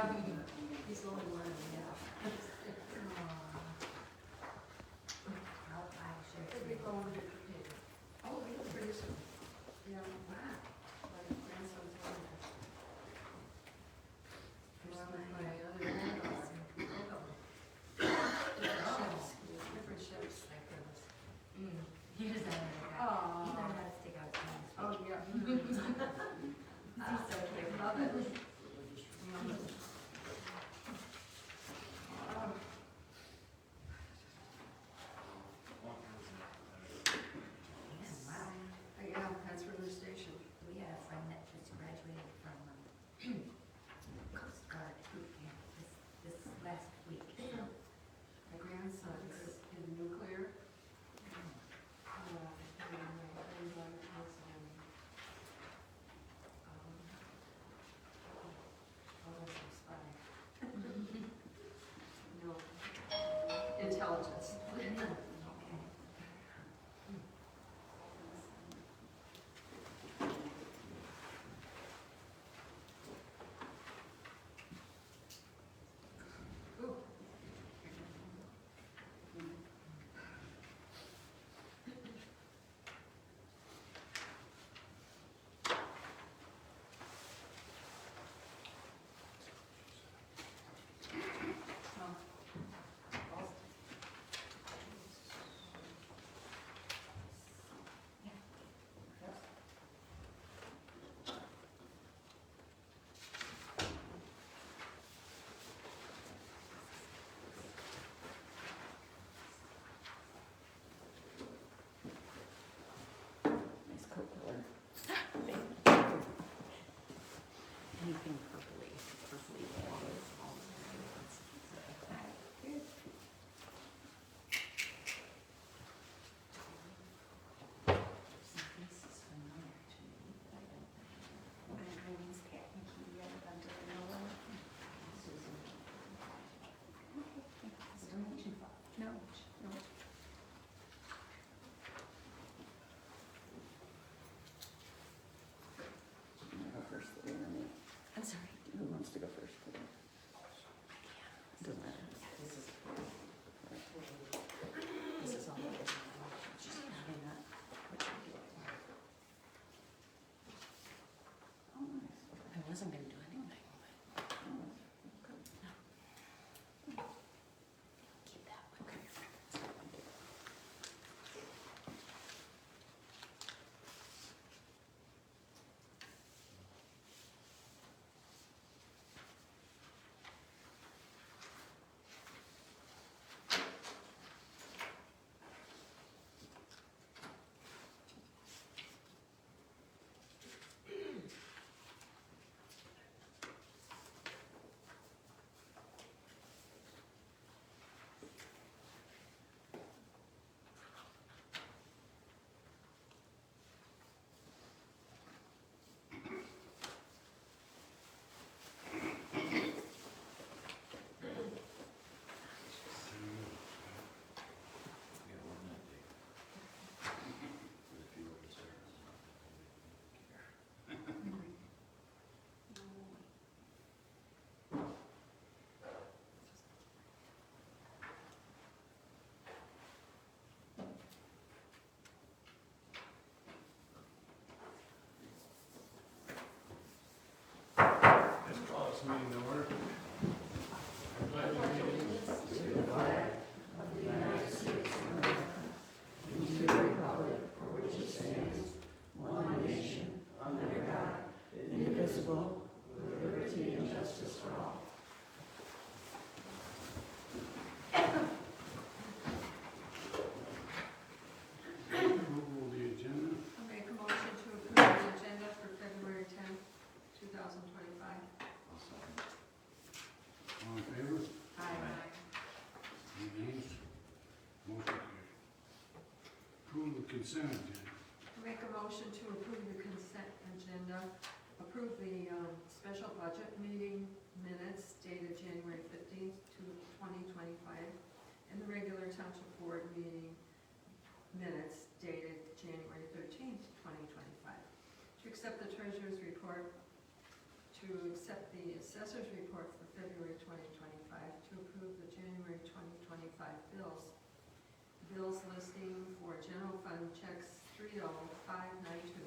Yeah, he's the only one, yeah. Could be going to Japan. Oh, really? Pretty soon. Yeah. Wow. My grandson's going there. Well, my other granddaughter. Different ships. Thank goodness. He doesn't know how Oh. he learned how to stick out his tongue. Oh, yeah. He's so cute. Love it. Wow. Yeah, that's for the station. We had a friend that just graduated from Coast Guard boot camp this last week. So, My grandson is in nuclear. No, intelligence. okay. Ooh. Nice coat color. Anything purpley yellow is all good. This is familiar to me, but I don't know. My name's Kat McKee. I live on Derderian Road. Susan. Okay, thanks. Donation? No, no. Go first, then, or me? I'm sorry. Who wants to go first today? Doesn't matter. This is all just having that. Oh, nice. I wasn't gonna do anything, but keep that one. Okay. Meeting to order. Indivisible, with liberty and justice for all. Approval of the agenda. I'll make a motion to approve the agenda for February 10th, 2025. All in favor? Aye. Any nays? Motion carried. Approval of consent agenda. I'll make a motion to approve the consent agenda, approve the special budget meeting minutes dated January 15th to 2025, and the regular township board meeting minutes dated January 13th, 2025. To accept the treasurer's report, to to accept the assessor's report for February 2025, to approve the January 2025 bills. Bills listing for general fund checks 30592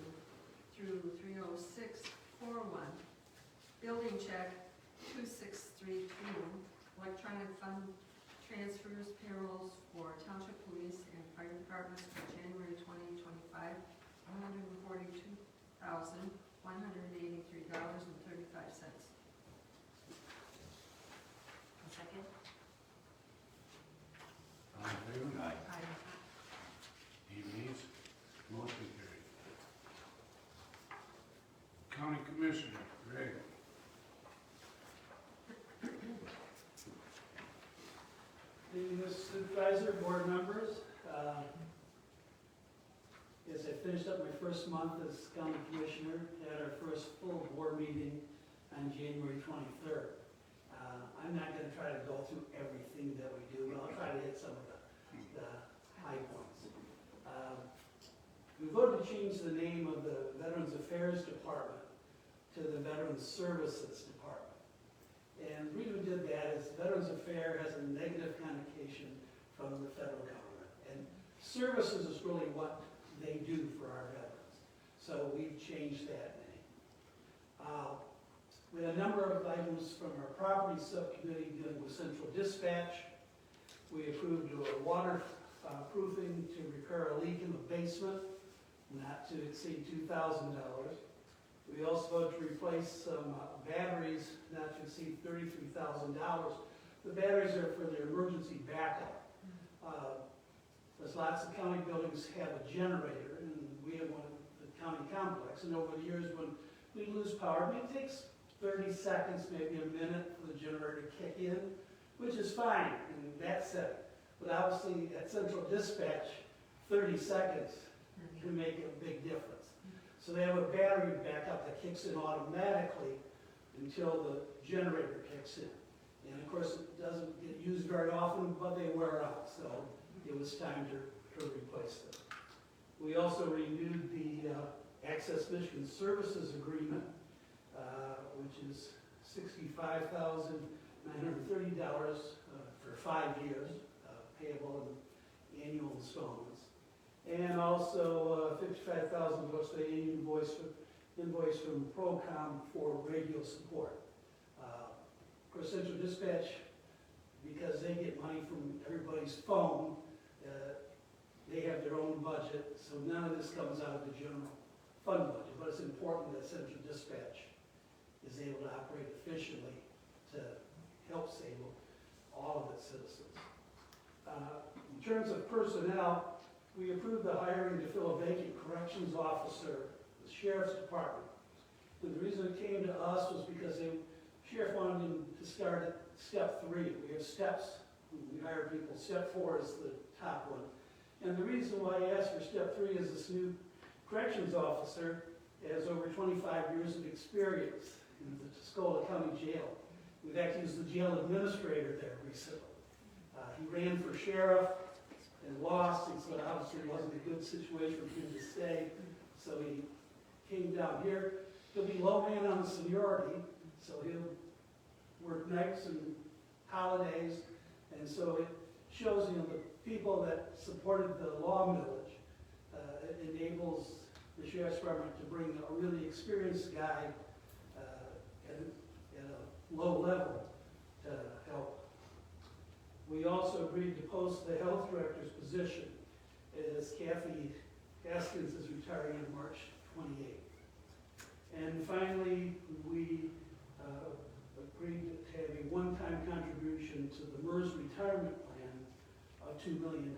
through 30641, building check 2632, electronic fund transfers, payrolls for township police and fire departments for January 2025, $142,183.35. Second? All in favor? Aye. Aye. Any nays? Motion carried. County Commissioner, Greg. The supervisor, board members, as I finished up my first month as county commissioner, had our first full board meeting on January 23rd. I'm not going to try to go through everything that we do, but I'll try to hit some of the high points. We voted to change the name of the Veterans Affairs Department to the Veterans Services Department. And the reason we did that is Veterans Affairs has a negative connotation from the federal government. And services is really what they do for our veterans. So we've changed that name. We had a number of items from our property subcommittee dealing with central dispatch. We approved a water proofing to repair a leak in the basement, not to exceed $2,000. We also voted to replace some batteries, not to exceed $33,000. The batteries are for the emergency backup. There's lots of county buildings have a generator, and we have one at the county complex. And over the years, when we lose power, it takes 30 seconds, maybe a minute for the generator to kick in, which is fine in that setting. But obviously, at central dispatch, 30 seconds can make a big difference. So they have a battery backup that kicks in automatically until the generator kicks in. And of course, it doesn't get used very often, but they wear out. So it was time to replace them. We also renewed the Access Michigan Services Agreement, which is $65,930 for 5 years, payable in annual installments. And also $55,000 for the invoice from Procom for radio support. Of course, Central Dispatch, because they get money from everybody's phone, they have their own budget, so none of this comes out of the general fund budget. But it's important that Central Dispatch is able to operate efficiently to help save all of its citizens. In terms of personnel, we approved the hiring to fill a vacant corrections officer, the sheriff's department. And the reason it came to us was because the sheriff wanted him to start at step 3. We have steps, we hire people. Step 4 is the top one. And the reason why I asked for step 3 is this new corrections officer has over 25 years of experience in the Tuscola County Jail. We've actually used the jail administrator there recently. He ran for sheriff and lost, and so obviously it wasn't a good situation for him to stay. So he came down here. He'll be low man on seniority, so he'll work nights and holidays. And so it shows, the people that supported the law millage, it enables the sheriff's department to bring a really experienced guy at a low level to help. We also agreed to post the health director's position as Kathy Haskins is retiring on March 28th. And finally, we agreed to have a one-time contribution to the MERS retirement plan of $2 million.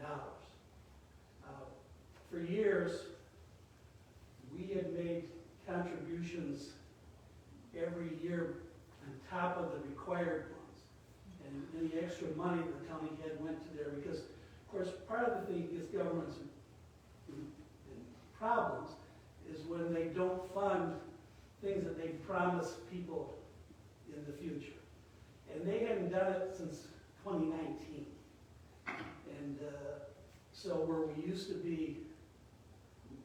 For years, we had made contributions every year on top of the required ones. And any extra money the county had went to there because, of course, part of the thing is government's problems is when they don't fund things that they promise people in the future. And they hadn't done it since 2019. And so where we used to be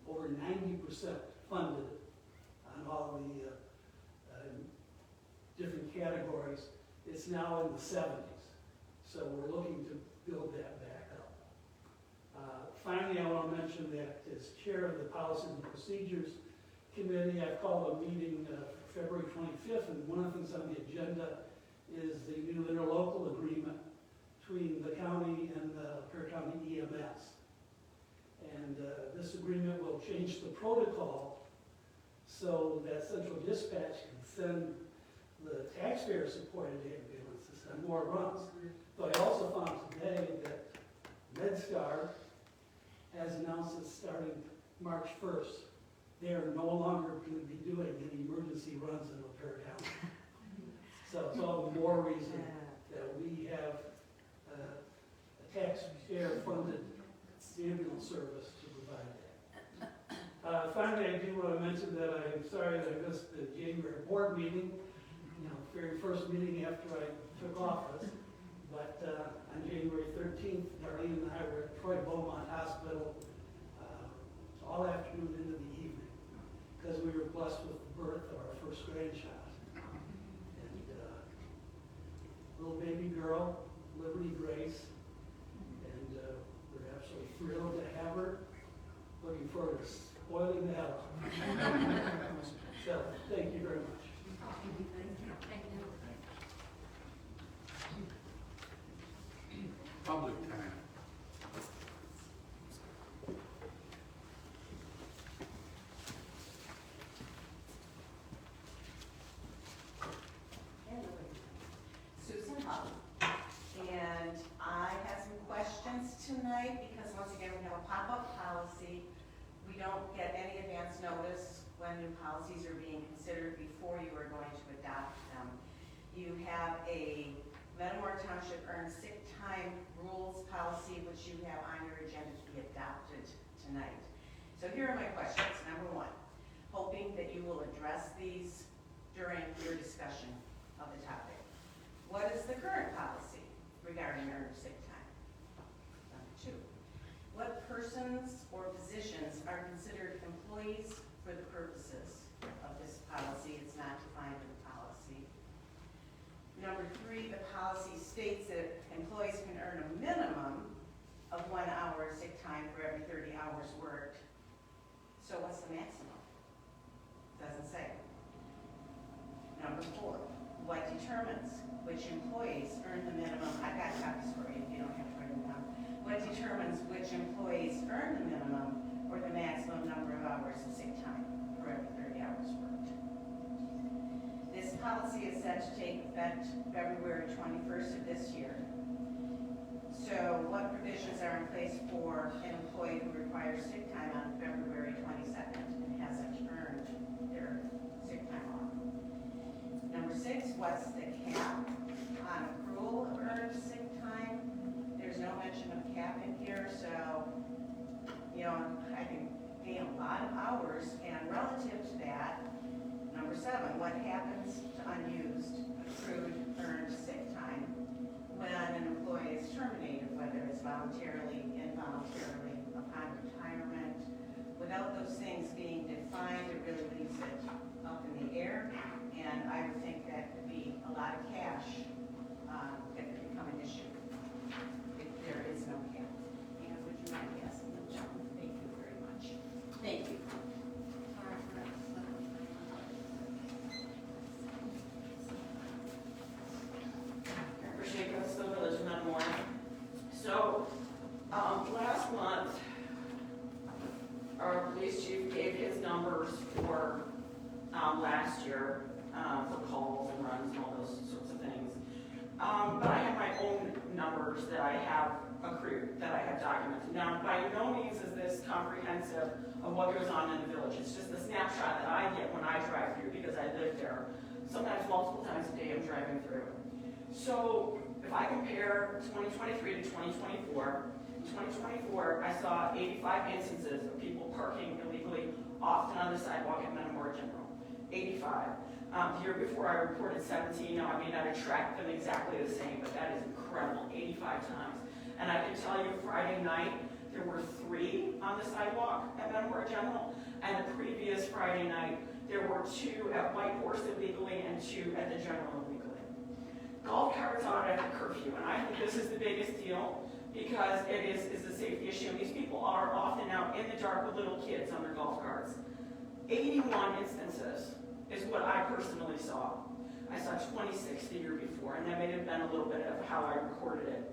over 90% funded on all the categories. It's now in the 70s. So we're looking to build that back up. Finally, I want to mention that as chair of the Policies and Procedures Committee, I've called a meeting February 25th, and one of the things on the agenda is the new interlocal agreement between the county and the Lapeer County EMS. And this agreement will change the protocol so that central dispatch can send the taxpayer-supported ambulances on more runs. But I also found today that MedStar has announced that starting March 1st, they are no longer going to be doing any emergency runs in Lapeer County. So it's all the more reason that we have a taxpayer-funded ambulance service to provide that. Finally, I do want to mention that I'm sorry that I missed the January board meeting, very first meeting after I took office. But on January 13th, Darlene and I were at Troy Beaumont Hospital all afternoon into the evening because we were blessed with the birth of our first grandchild. And little baby girl, Liberty Grace, and we're absolutely thrilled to have her. Looking forward to spoiling the hell out of her. So, thank you very much. Public time. Susan Hull. And I have some questions tonight because once again, we have a pop-up policy. We don't get any advance notice when new policies are being considered before you are going to adopt them. You have a Metamora Township Earned Sick Time Rules Policy, which you have on your agenda to be adopted tonight. So here are my questions. Number one, hoping that you will address these during your discussion of the topic. What is the current policy regarding earned sick time? Number two, what persons or positions are considered employees for the purposes of this policy? It's not defined in the policy. Number three, the policy states that employees can earn a minimum of 1 hour sick time for every 30 hours worked. So what's the maximum? Doesn't say. Number four, what determines which employees earn the minimum? I've got copies for you if you don't have to write them down. What determines which employees earn the minimum or the maximum number of hours of sick time for every 30 hours worked? This policy is set to take effect February 21st of this year. So what provisions are in place for an employee who requires sick time on February 22nd and hasn't earned their sick time off? Number six, what's the cap on accrual of earned sick time? There's no mention of cap in here, so, I can gain a lot of hours, and relative to that, number seven, what happens to unused, accrued, earned sick time when an employee is terminated, whether it's voluntarily, involuntarily, upon retirement? Without those things being defined, it really leaves it up in the air, and I would think that could be a lot of cash that could become an issue if there is no cap. And would you mind asking them, John? Thank you very much. Thank you. The Village of Metamora. So, last month, our police chief gave his numbers for last year for calls and runs and all those sorts of things. But I have my own numbers that I have accrued, that I have documented. Now, by no means is this comprehensive of what goes on in the village. It's just the snapshot that I get when I drive through because I live there. Sometimes multiple times a day I'm driving through. So if I compare 2023 to 2024, in 2024 I saw 85 instances of people parking illegally, often on the sidewalk at Metamora General. 85. The year before I reported 17. Now I may not have tracked them exactly the same, but that is incredible, 85 times. And I can tell you Friday night there were 3 on the sidewalk at Metamora General, and the previous Friday night There were 2 at White Horse illegally and 2 at the General illegally. Golf carts on at the curfew, and I think this is the biggest deal because it is a safety issue. And these people are often out in the dark with little kids on their golf carts. 81 instances is what I personally saw. I saw 26 the year before, and that may have been a little bit of how I recorded it.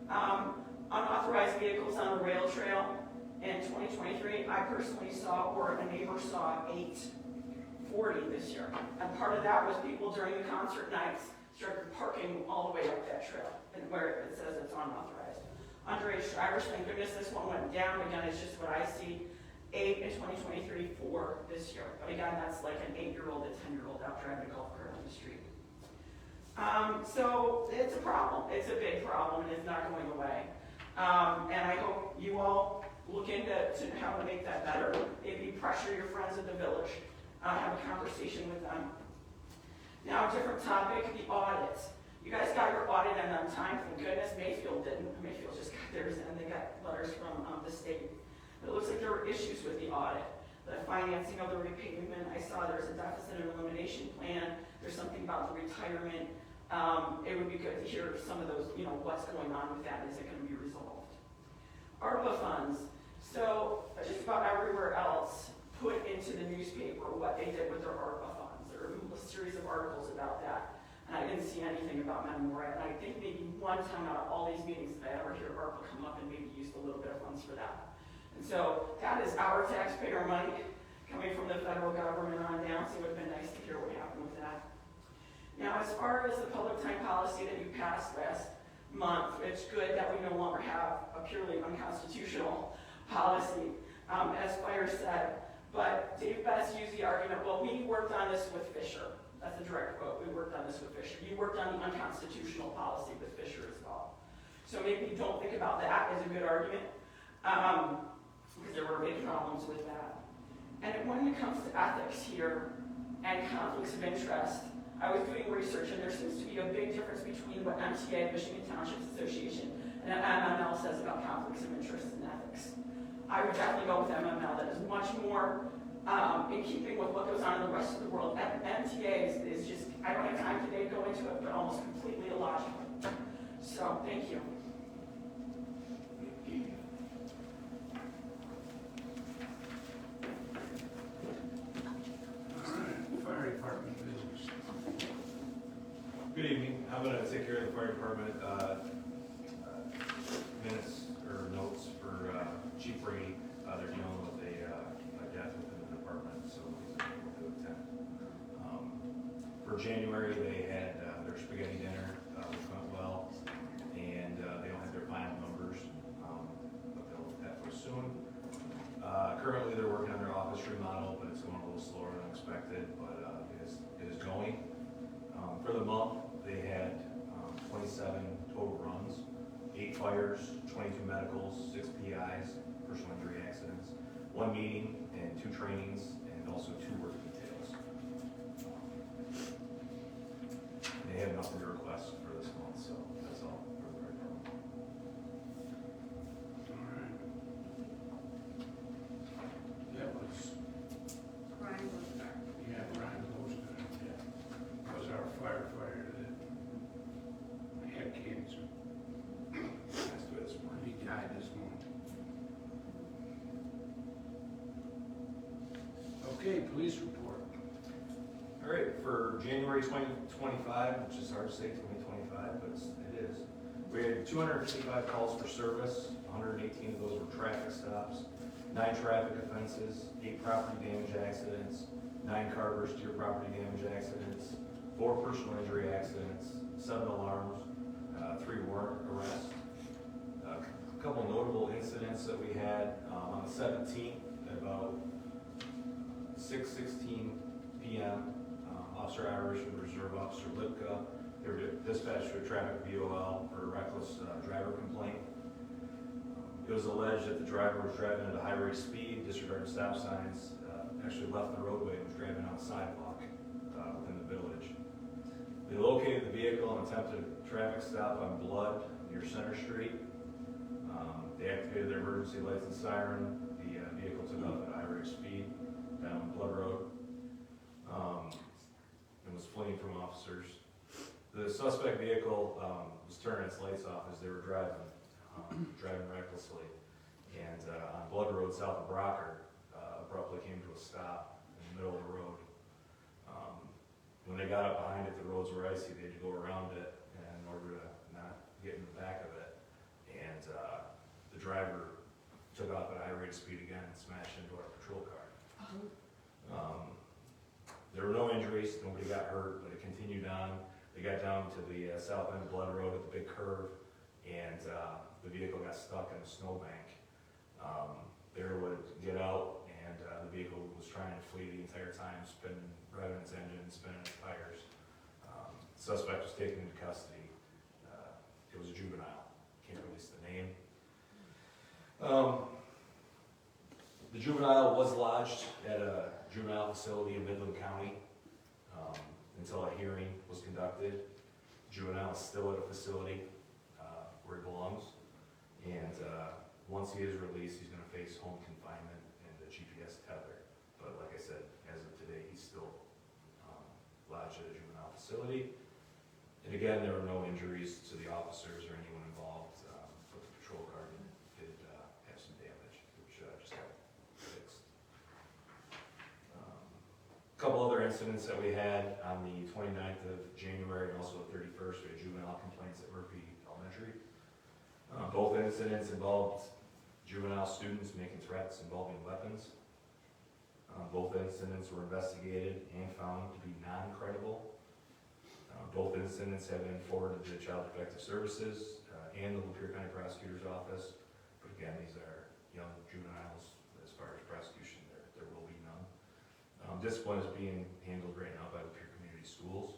Unauthorized vehicles on the rail trail in 2023, I personally saw, or a neighbor saw, 840 this year. And part of that was people during the concert nights started parking all the way up that trail, and where it says it's unauthorized. Underage drivers, thank goodness this one went down. Again, it's just what I see. 8 in 2023, 4 this year. But again, that's like an 8-year-old, a 10-year-old out driving a golf cart on the street. So it's a problem. It's a big problem, and it's not going away. And I hope you all look into how to make that better. Maybe pressure your friends at the village, have a conversation with them. Now, a different topic, the audits. You guys got your audit in on time. Thank goodness Mayfield didn't. Mayfield just got theirs in. They got letters from the state. But it looks like there were issues with the audit. The financing of the repayment, I saw there's a deficit and elimination plan. There's something about the retirement. It would be good to hear some of those, what's going on with that. Is it going to be resolved? ARPA funds. So just about everywhere else put into the newspaper what they did with their ARPA funds. There were a series of articles about that. And I didn't see anything about Metamora. And I think maybe one time out of all these meetings that I ever hear ARPA come up and maybe used a little bit of funds for that. And so that is our taxpayer money coming from the federal government on down, so it would have been nice to hear what happened with that. Now, as far as the public time policy that you passed last month, it's good that we no longer have a purely unconstitutional policy, as Fire said. But Dave Best used the argument, well, we worked on this with Fisher. That's a direct quote. We worked on this with Fisher. You worked on the unconstitutional policy with Fisher as well. So maybe don't think about that as a good argument, because there were big problems with that. And when it comes to ethics here and conflicts of interest, I was doing research, and there seems to be a big difference between what MTA, Michigan Township Association, and MML says about conflicts of interest and ethics. I would definitely go with MML. That is much more in keeping with what goes on in the rest of the world. MTA is just, I don't have time today to go into it, but almost completely illogical. So, thank you. All right, fire department business. Good evening. I'm going to take care of the fire department minutes or notes for Chief Brady. They're dealing with a death within the department, so he's unable to attend. For January, they had their spaghetti dinner, which went well, and they don't have their final numbers, but they'll have those soon. Currently, they're working on their office remodel, but it's going a little slower than expected, but it is going. For the month, they had 27 total runs, 8 fires, 22 medicals, 6 PIs, personal injury accidents, 1 meeting and 2 trainings, and also 2 work details. They have nothing to request for this month, so that's all for the right department. All right. That was, Brian was there. yeah, Brian Poston, yeah. Was our firefighter that had cancer. That's good this morning. He died this morning. Okay, police report. All right, for January 2025, which is hard to say 2025, but it is, we had 255 calls for service, 118 of those were traffic stops, 9 traffic offenses, 8 property damage accidents, 9 car versus deer property damage accidents, 4 personal injury accidents, 7 alarms, 3 warrant arrests. A couple notable incidents that we had on the 17th at about 6:16 p.m. Officer Irish and Reserve Officer Lipka, they were dispatched to a traffic VOL for a reckless driver complaint. It was alleged that the driver was driving at a high rate of speed, disregarded stop signs, actually left the roadway and was driving on the sidewalk within the village. They located the vehicle and attempted a traffic stop on Blood near Center Street. They activated their emergency lights and siren. The vehicle took off at a high rate of speed down Blood Road. and was fleeing from officers. The suspect vehicle was turning its lights off as they were driving recklessly. And on Blood Road south of Brocker, abruptly came to a stop in the middle of the road. When they got up behind it, the roads were icy. They had to go around it in order to not get in the back of it. And the driver took off at a high rate of speed again and smashed into our patrol car. There were no injuries, nobody got hurt, but it continued on. They got down to the south end of Blood Road at the big curve, and the vehicle got stuck in a snowbank. They were able to get out, and the vehicle was trying to flee the entire time, revving its engine, spinning its tires. The suspect was taken into custody. It was a juvenile. Can't release the name. The juvenile was lodged at a juvenile facility in Midland County until a hearing was conducted. Juvenile is still at a facility where he belongs, and once he is released, he's going to face home confinement and the GPS tether. But like I said, as of today, he's still lodged at a juvenile facility. And again, there were no injuries to the officers or anyone involved, but the patrol car did have some damage, which just got fixed. A couple other incidents that we had on the 29th of January and also the 31st, we had juvenile complaints at Murphy Elementary. Both incidents involved juvenile students making threats involving weapons. Both incidents were investigated and found to be non-credible. Both incidents have been forwarded to Child Protective Services and the Lapeer County Prosecutor's Office. But again, these are young juveniles. As far as prosecution, there will be none. Discipline is being handled right now by Lapeer Community Schools.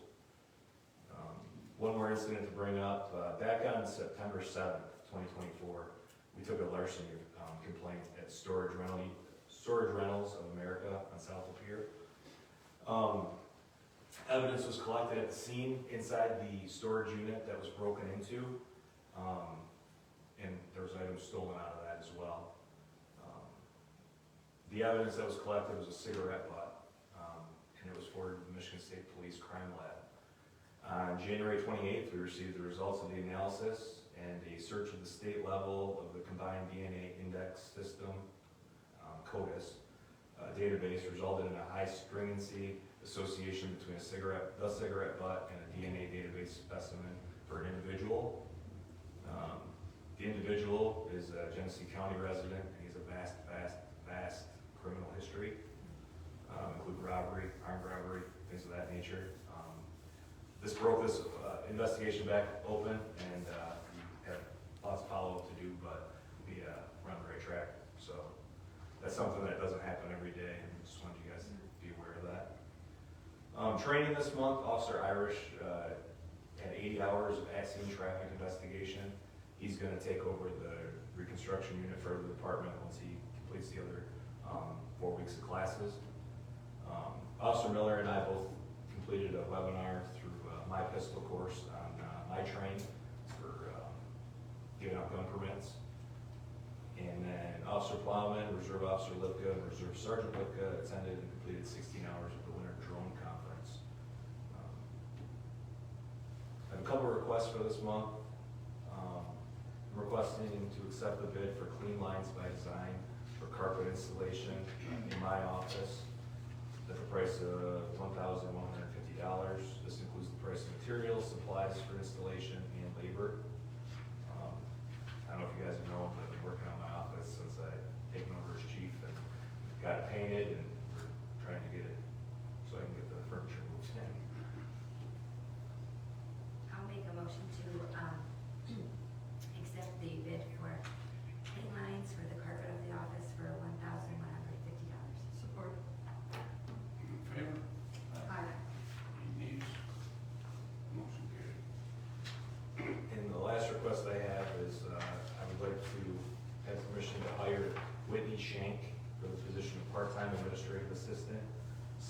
One more incident to bring up. Back on September 7th, 2024, we took a larceny complaint at Storage Rentals of America on South Lapeer. Evidence was collected at the scene inside the storage unit that was broken into, and there was items stolen out of that as well. The evidence that was collected was a cigarette butt, and it was forwarded to the Michigan State Police Crime Lab. On January 28th, we received the results of the analysis, and a search at the state level of the Combined DNA Index System, CODIS, database resulted in a high stringency association between the cigarette butt and a DNA database specimen for an individual. The individual is a Genesee County resident, and he has a vast criminal history, include robbery, armed robbery, things of that nature. This broke this investigation back open, and we have lots of follow-up to do, but we run the right track. So that's something that doesn't happen every day, and just wanted you guys to be aware of that. Training this month, Officer Irish had 80 hours of at-scene traffic investigation. He's going to take over the reconstruction unit for the department once he completes the other 4 weeks of classes. Officer Miller and I both completed a webinar through my pistol course on my train for giving out gun permits. And then Officer Plowman, Reserve Officer Lipka, and Reserve Sergeant Lipka attended and completed 16 hours of the Winter Drone Conference. I have a couple of requests for this month. I'm requesting to accept the bid for Clean Lines by Design for carpet installation in my office at the price of $1,150. This includes the price of materials, supplies for installation, and labor. I don't know if you guys know, but I've been working on my office since I've taken over as chief and got it painted, and we're trying to get it so I can get the furniture moved in. I'll make a motion to accept the bid for Clean Lines for the carpet of the office for $1,150. Support. In favor? Aye. Any nays? Motion carried. And the last request I have is I would like to have permission to hire Whitney Shank for the position of part-time administrative assistant /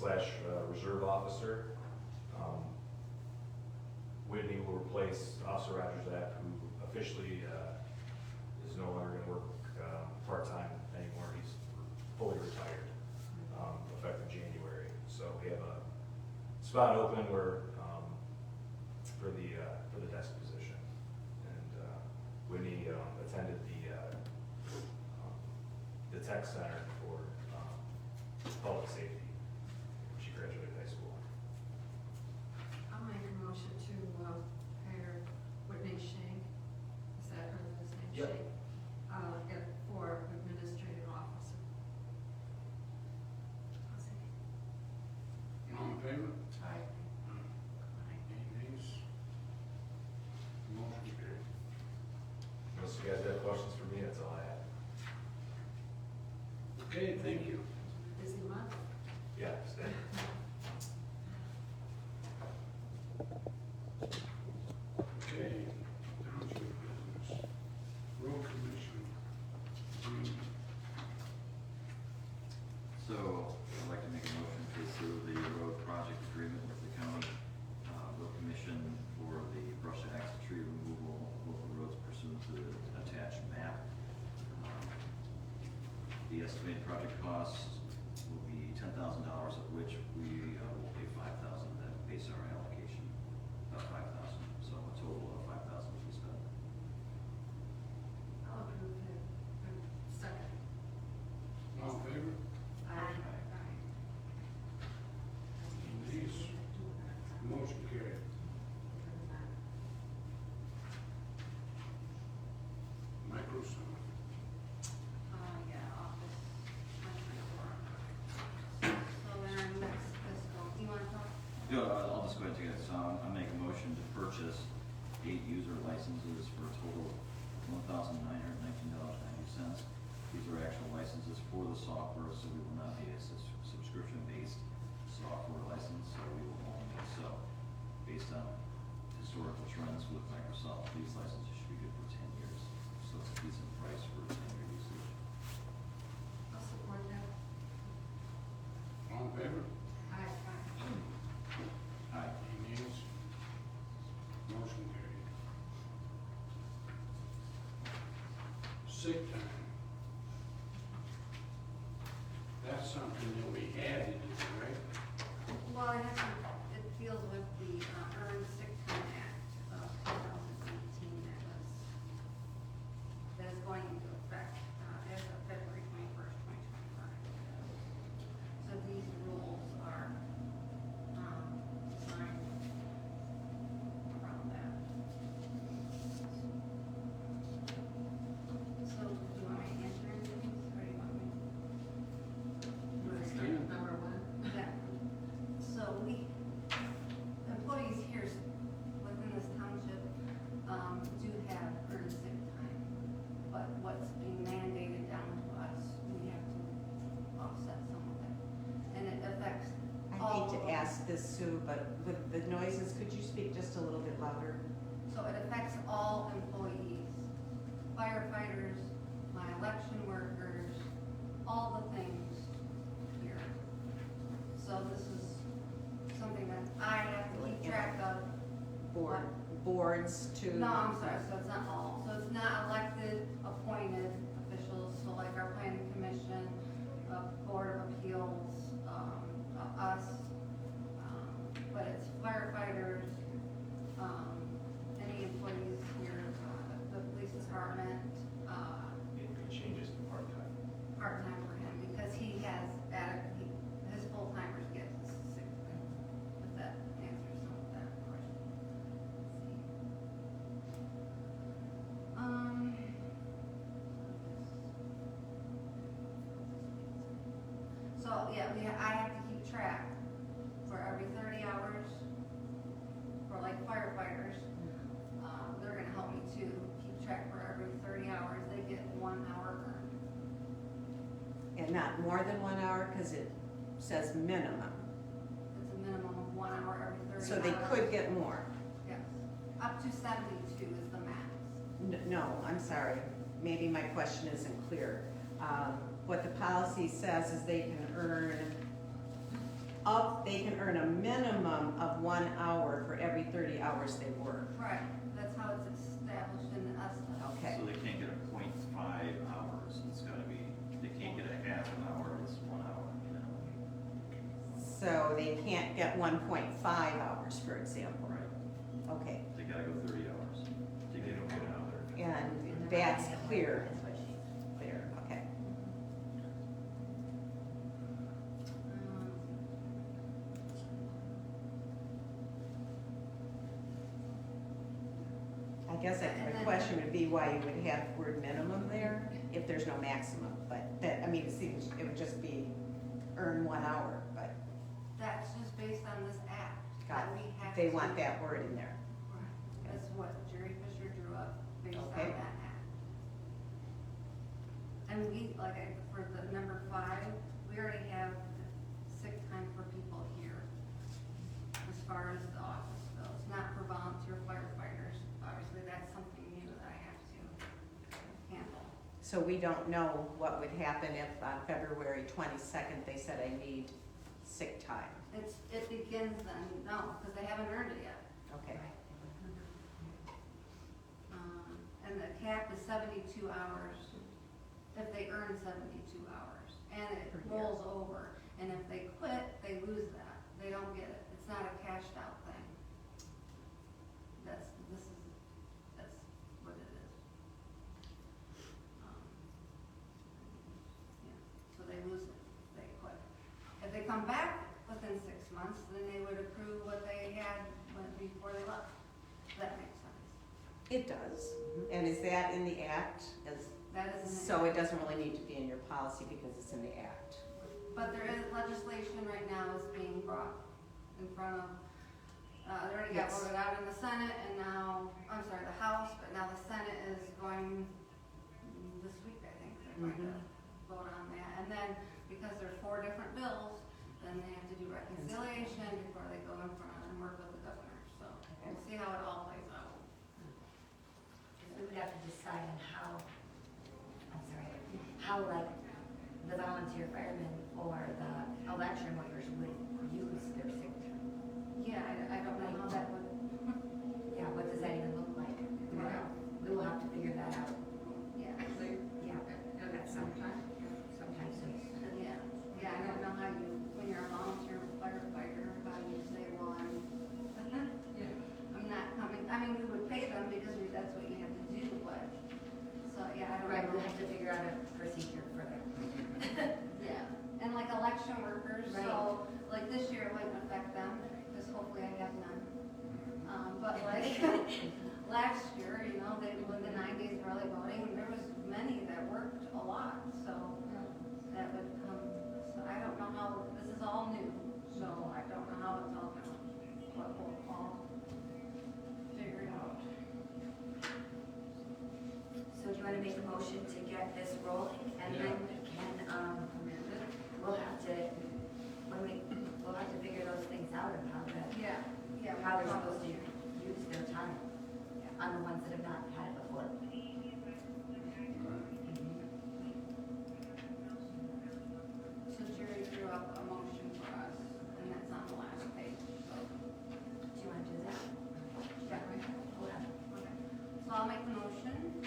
reserve officer. Whitney will replace Officer Rogers App, who officially is no longer going to work part-time anymore. He's fully retired, effective January. So we have a spot open where, for the desk position. And Whitney attended the tech center for public safety. She graduated high school. I'll make a motion to hire Whitney Shank, is that her last name? Yep. Shank, for administrative officer. All in favor? Aye. Any nays? Motion carried. Unless you guys have questions for me, that's all I have. Okay, thank you. Busy month? Yeah, stay. Okay, township business, road commission. So, I'd like to make a motion to approve the road project agreement with the county road commission for the brush axe tree removal of local roads pursuant to the attached map. The estimated project cost will be $10,000, of which we will pay $5,000, that base our allocation of $5,000, so a total of $5,000 to be spent. I'll approve it. Second. All in favor? Aye. Any nays? Motion carried. Microsoft. Yeah, office. So then next fiscal, you want to talk? Yeah, I'll just go ahead and take it. So I make a motion to purchase 8 user licenses for a total of $1,919.90. These are actual licenses for the software, so we will not be a subscription-based software license, so we will only sell. Based on historical trends with Microsoft, these licenses should be good for 10 years. So it's a decent price for 10-year usage. I'll support that. All in favor? Aye. Aye. Any nays? Motion carried. Sick time. That's something that we added, right? Well, it deals with the Earned Sick Time Act of 2018 that is going into effect as of February 21st, 2025. So these rules are designed around that. So do you want me to answer any of these, or do you want me? You want to start with number one? Yeah. So we, employees here within this township, do have earned sick time. But what's being mandated down to us, we have to offset some of it. And it affects I all hate of to us. ask this, Sue, but with the noises, could you speak just a little bit louder? So it affects all employees, firefighters, my election workers, all the things here. So this is something that I have to keep track of. Boards to? No, I'm sorry, so it's not all. So it's not elected, appointed officials, so like our planning commission, board of appeals, us, but it's firefighters, any employees here, the police department, It changes to part-time. part-time for him, because he has his full-timers get sick pay. If that answers some of that question. Let's see. So, yeah, I have to keep track for every 30 hours, for like firefighters, they're gonna help me too, keep track for every 30 hours, they get 1 hour earned. And not more than 1 hour, because it says minimum. It's a minimum of 1 hour every 30 hours. So they could get more. Yes, up to 72 is the max. No, I'm sorry, maybe my question isn't clear. What the policy says is they can earn a minimum of 1 hour for every 30 hours they work. Right, that's how it's established in the estimate. Okay. So they can't get a 0.5 hours, it's gotta be, they can't get a half an hour, it's 1 hour, you know? So they can't get 1.5 hours, for example. Right. Okay, They gotta go 30 hours to They get don't it. get out there. and that's clear, That's what she. clear, okay. I guess the question would be why you would have word minimum there if there's no maximum, but that, I mean, it seems, it would just be earn 1 hour, but That's just based on this act. got that we have they to- want that word in there. Right. That's what Jerry Fisher drew up based on Okay. that act. And we, like, for the number 5, we already have sick time for people here. As far as the office goes, not for volunteer firefighters. Obviously, that's something new that I have to handle. So we don't know what would happen if on February 22nd, they said I need sick time. It begins then, no, because they haven't earned it yet. Okay. And the cap is 72 hours, if they earn 72 hours. And it Per year. rolls over, and if they quit, they lose that, they don't get it, it's not a cashed out thing. That's what it is. Yeah, so they lose it, they quit. If they come back within 6 months, then they would accrue what they had before they left. That makes sense. It does. And is that in the act? That is. So it doesn't really need to be in your policy because it's in the act. But there is legislation right now is being brought in front of, they already got Yes. voted out in the Senate and now, I'm sorry, the House, but now the Senate is going this week, I think, they're going to vote on that. And then, because there are 4 different bills, then they have to do reconciliation before they go in front and work with the governor. So we'll see how it all plays out. We would have to decide on how, I'm sorry, how like the volunteer firemen or the election workers would use their sick time. Yeah, I don't know how that would, Yeah, what does that even look like? We will have to figure that out. yeah. Yeah, at some time soon. Yeah, I don't know how you, when you're a volunteer firefighter, how you say, well, I'm not coming, I mean, we would pay them because that's what you have to do, but, so, yeah, I don't know. Right, we'll have to figure out a procedure for that. Yeah, and like election workers, Right. so, like this year it wouldn't affect them, because hopefully I have none. But like, last year, you know, they, when the 9 days of early voting, there was many that worked a lot, so that would come, so I don't know how, this is all new, so I don't know how it's all gonna, what we'll all figure out. So do you want to make a motion to get this rolling, and then we can, we'll have to, we'll have to figure those things out and how how they're supposed to use their time on the ones that have not had it before. So Jerry drew up a motion for us, and that's on the last page, so. Do you want to do that? We'll have- Okay. So I'll make the motion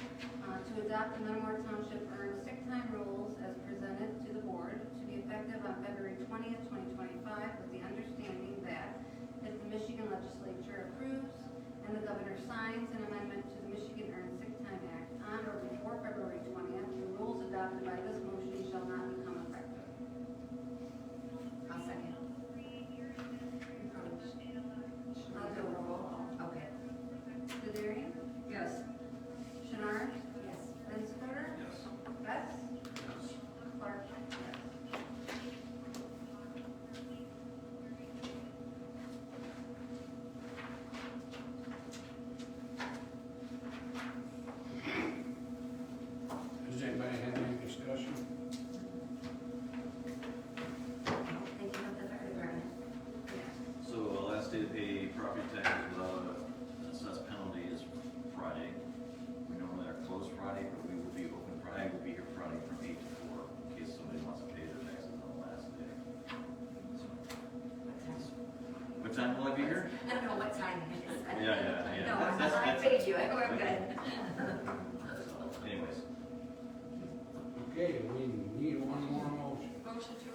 to adopt the Metamora Township Earned Sick Time Rules as presented to the board to be effective on February 20th, 2025, with the understanding that if the Michigan legislature approves and the governor signs an amendment to the Michigan Earned Sick Time Act on or before February 20th, the rules adopted by this motion shall not become effective. I'll second. I'll do a roll call. Okay. Derderian? Yes. Chouinard? Yes. Benscoter? Yes. Bess? Yes. Clark? Yes. Does anybody have any discussion? Thinking of the fire department. So last day to pay property taxes without an assessed penalty is Friday. We normally are closed Friday, but we will be open Friday. We'll be here Friday from 8 to 4 in case somebody wants to pay their taxes on the last day. So, what time will I be here? I don't know what time it is. Yeah. No, That's- I paid you, we're good. Anyways, Okay, we need one more motion. Motion to